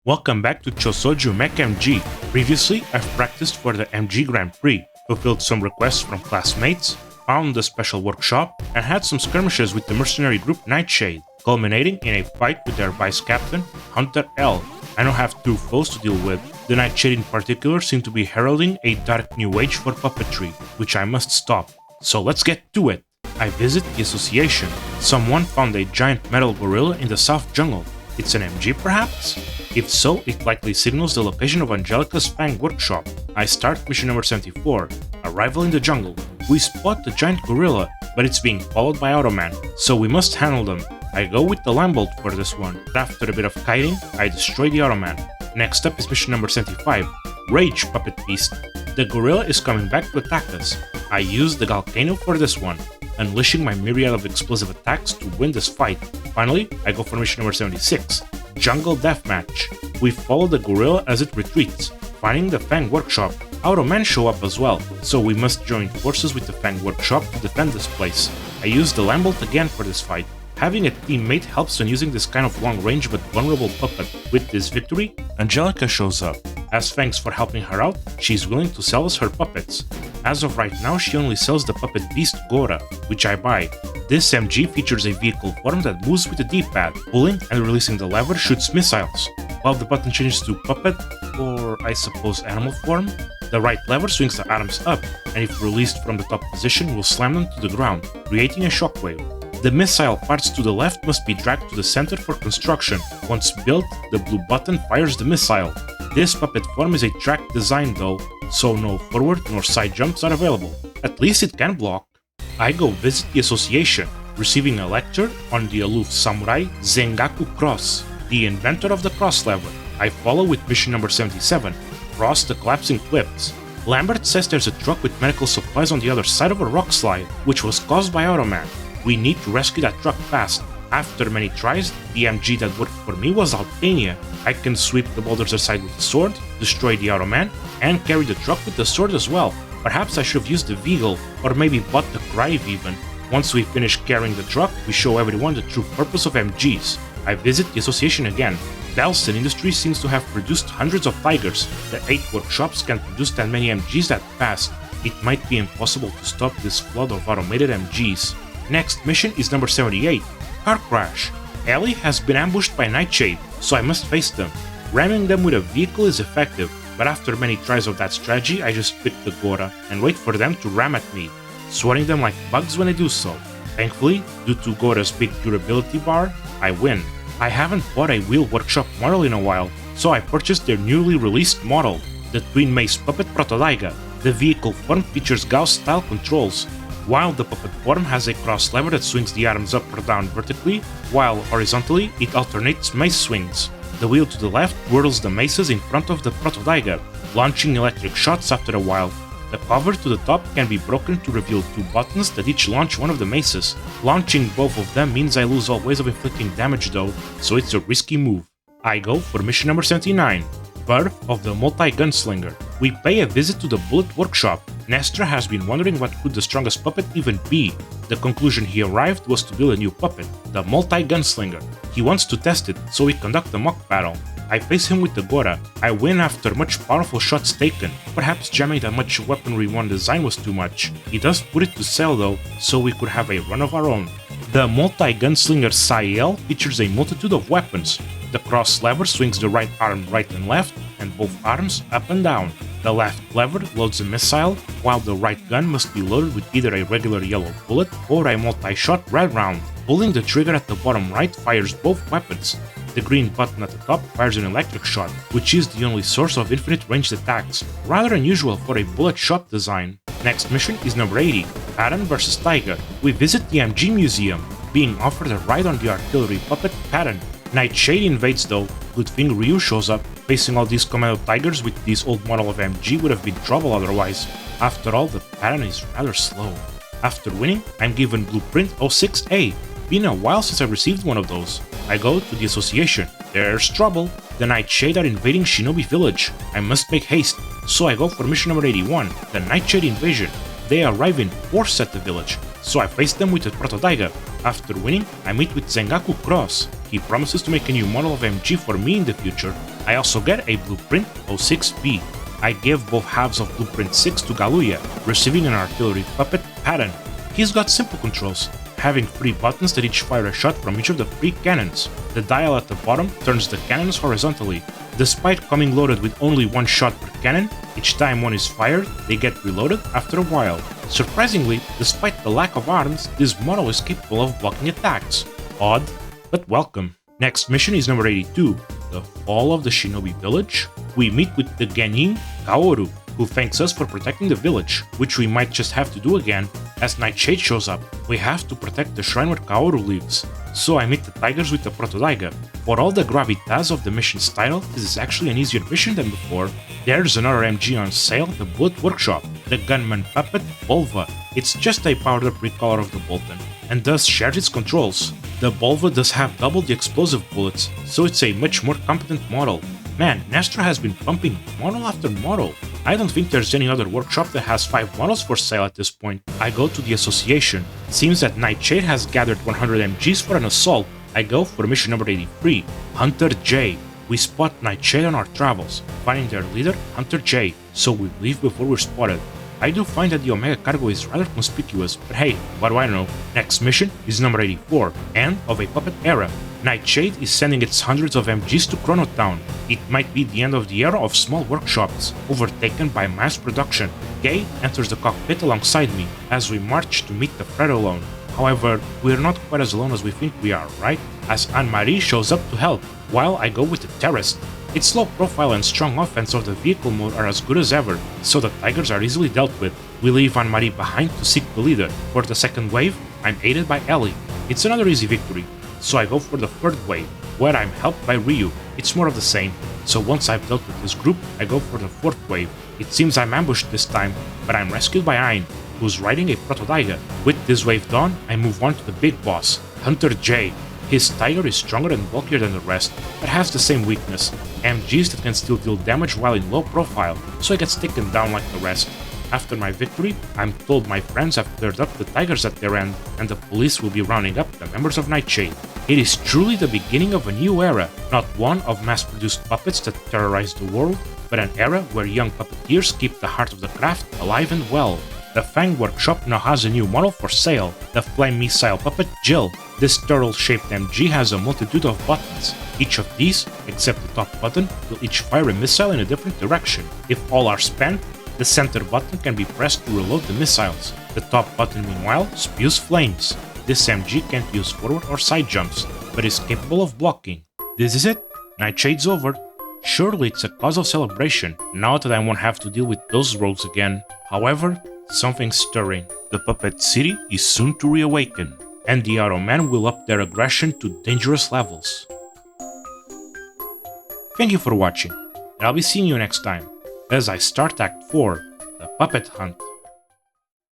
Welcome back to Chōsōjū Mecha MG. Previously, I've practiced for the MG Grand Prix, fulfilled some requests from classmates, found the special workshop, and had some skirmishes with the mercenary group Nightshade, culminating in a fight with their vice captain, Hunter L. I now have two foes to deal with. The Nightshade in particular seem to be heralding a dark new age for puppetry, which I must stop. So let's get to it! I visit the association. Someone found a giant metal gorilla in the south jungle. It's an MG perhaps? If so, it likely signals the location of Angelica's Fang workshop. I start mission number 74, Arrival in the jungle. We spot the giant gorilla, but it's being followed by Automan, so we must handle them. I go with the Lambolt for this one. After a bit of kiting, I destroy the Automan. Next up is mission number 75, Rage Puppet Beast. The gorilla is coming back to attack us. I use the Volcano for this one, unleashing my myriad of explosive attacks to win this fight. Finally, I go for mission number 76, Jungle Deathmatch. We follow the gorilla as it retreats, finding the Fang workshop. Automen show up as well, so we must join forces with the Fang workshop to defend this place. I use the Lambolt again for this fight. Having a teammate helps when using this kind of long-range but vulnerable puppet. With this victory, Angelica shows up. As thanks for helping her out, she's willing to sell us her puppets. As of right now, she only sells the puppet beast Gora, which I buy. This MG features a vehicle form that moves with the D-pad. Pulling and releasing the lever shoots missiles, while the button changes to puppet, or I suppose animal form. The right lever swings the atoms up, and if released from the top position will slam them to the ground, creating a shockwave. The missile parts to the left must be dragged to the center for construction. Once built, the blue button fires the missile. This puppet form is a track design though, so no forward nor side jumps are available. At least it can block. I go visit the association, receiving a lecture on the aloof samurai Zengaku Cross, the inventor of the cross lever. I follow with mission number 77, Cross the Collapsing Cliffs. Lambert says there's a truck with medical supplies on the other side of a rock slide, which was caused by Automan. We need to rescue that truck fast. After many tries, the MG that worked for me was Altania. I can sweep the boulders aside with the sword, destroy the Automan, and carry the truck with the sword as well. Perhaps I should have used the Vehicle, or maybe bought the Grive even. Once we finish carrying the truck, we show everyone the true purpose of MGs. I visit the association again. Belson Industries seems to have produced hundreds of Tigers. The 8 workshops can produce that many MGs that fast. It might be impossible to stop this flood of automated MGs. Next mission is number 78, Car Crash. Ellie has been ambushed by Nightshade, so I must face them. Ramming them with a vehicle is effective, but after many tries of that strategy, I just pick the Gora and wait for them to ram at me, swatting them like bugs when I do so. Thankfully, due to Gora's big durability bar, I win. I haven't bought a wheel workshop model in a while, so I purchased their newly released model, the Twin Mace Puppet Protodaiga. The vehicle form features Gauss-style controls, while the puppet form has a cross lever that swings the atoms up or down vertically, while horizontally it alternates mace swings. The wheel to the left whirls the maces in front of the Protodaiga, launching electric shots after a while. The cover to the top can be broken to reveal 2 buttons that each launch one of the maces. Launching both of them means I lose all ways of inflicting damage though, so it's a risky move. I go for mission number 79, Birth of the Multi-Gunslinger. We pay a visit to the Bullet Workshop. Nestor has been wondering what could the strongest puppet even be. The conclusion he arrived was to build a new puppet, the Multi-Gunslinger. He wants to test it, so we conduct a mock battle. I face him with the Gora. I win after much powerful shots taken. Perhaps jamming that much weaponry one design was too much. He does put it to sell though, so we could have a run of our own. The Multi-Gunslinger Sael features a multitude of weapons. The cross lever swings the right arm right and left, and both arms up and down. The left lever loads a missile, while the right gun must be loaded with either a regular yellow bullet or a multi-shot red round. Pulling the trigger at the bottom right fires both weapons. The green button at the top fires an electric shot, which is the only source of infinite ranged attacks, rather unusual for a bullet shot design. Next mission is number 80, Patton vs Tiger. We visit the MG Museum, being offered a ride on the artillery puppet Patton. Nightshade invades though. Good thing Ryu shows up. Facing all these commando tigers with this old model of MG would have been trouble otherwise. After all, the Patton is rather slow. After winning, I'm given Blueprint 06A. Been a while since I received one of those. I go to the association. There's trouble. The Nightshade are invading Shinobi Village. I must make haste, so I go for mission number 81, the Nightshade invasion. They arrive in force at the village. so I face them with a Protodaiga. After winning, I meet with Zengaku Cross. He promises to make a new model of MG for me in the future. I also get a Blueprint 06B. I give both halves of Blueprint 6 to Galuya, receiving an artillery puppet Patton. He's got simple controls, having 3 buttons that each fire a shot from each of the 3 cannons. The dial at the bottom turns the cannons horizontally. Despite coming loaded with only 1 shot per cannon, each time one is fired, they get reloaded after a while. Surprisingly, despite the lack of arms, this model is capable of blocking attacks. Odd, but welcome. Next mission is number 82, the fall of the Shinobi Village. We meet with the Genin Kaoru, who thanks us for protecting the village, which we might just have to do again, as Nightshade shows up. We have to protect the shrine where Kaoru lives, so I meet the tigers with the Protodaiga. For all the gravitas of the mission style, this is actually an easier mission than before. There's another MG on sale, the Bullet Workshop, the gunman puppet Volva. It's just a powered up recolor of the Bolton, and thus shares its controls. The Volva does have double the explosive bullets, so it's a much more competent model. Man, Nestor has been pumping model after model. I don't think there's any other workshop that has 5 models for sale at this point. I go to the association. It seems that Nightshade has gathered 100 MGs for an assault. I go for mission number 83, Hunter J. We spot Nightshade on our travels, finding their leader, Hunter J, so we leave before we're spotted. I do find that the Omega cargo is rather conspicuous, but hey, what do I know? Next mission is number 84, End of a Puppet Era. Nightshade is sending its hundreds of MGs to Chrono Town. It might be the end of the era of small workshops, overtaken by mass production. Kay enters the cockpit alongside me, as we march to meet the threat alone. However, we're not quite as alone as we think we are, right? As Anne-Marie shows up to help, while I go with the Terrorist. Its low profile and strong offense of the vehicle mode are as good as ever, so the tigers are easily dealt with. We leave Anne-Marie behind to seek the leader. For the second wave, I'm aided by Ellie. It's another easy victory, so I go for the third wave, where I'm helped by Ryu. It's more of the same, so once I've dealt with this group, I go for the fourth wave. It seems I'm ambushed this time, but I'm rescued by Ain, who's riding a Protodaiga. With this wave done, I move on to the big boss, Hunter J. His tiger is stronger and bulkier than the rest, but has the same weakness, MGs that can still deal damage while in low profile, so he gets taken down like the rest. After my victory, I'm told my friends have cleared up the tigers at their end, and the police will be rounding up the members of Nightshade. It is truly the beginning of a new era, not one of mass-produced puppets that terrorize the world, but an era where young puppeteers keep the heart of the craft alive and well. The Fang Workshop now has a new model for sale, the Flame Missile Puppet Jill. This turtle-shaped MG has a multitude of buttons. Each of these, except the top button, will each fire a missile in a different direction. If all are spent, the center button can be pressed to reload the missiles. The top button, meanwhile, spews flames. This MG can't use forward or side jumps, but is capable of blocking. This is it. Nightshade's over. Surely it's a cause of celebration, now that I won't have to deal with those rogues again. However, something's stirring. The Puppet City is soon to reawaken, and the Automen will up their aggression to dangerous levels. Thank you for watching, and I'll be seeing you next time, as I start Act 4, The Puppet Hunt.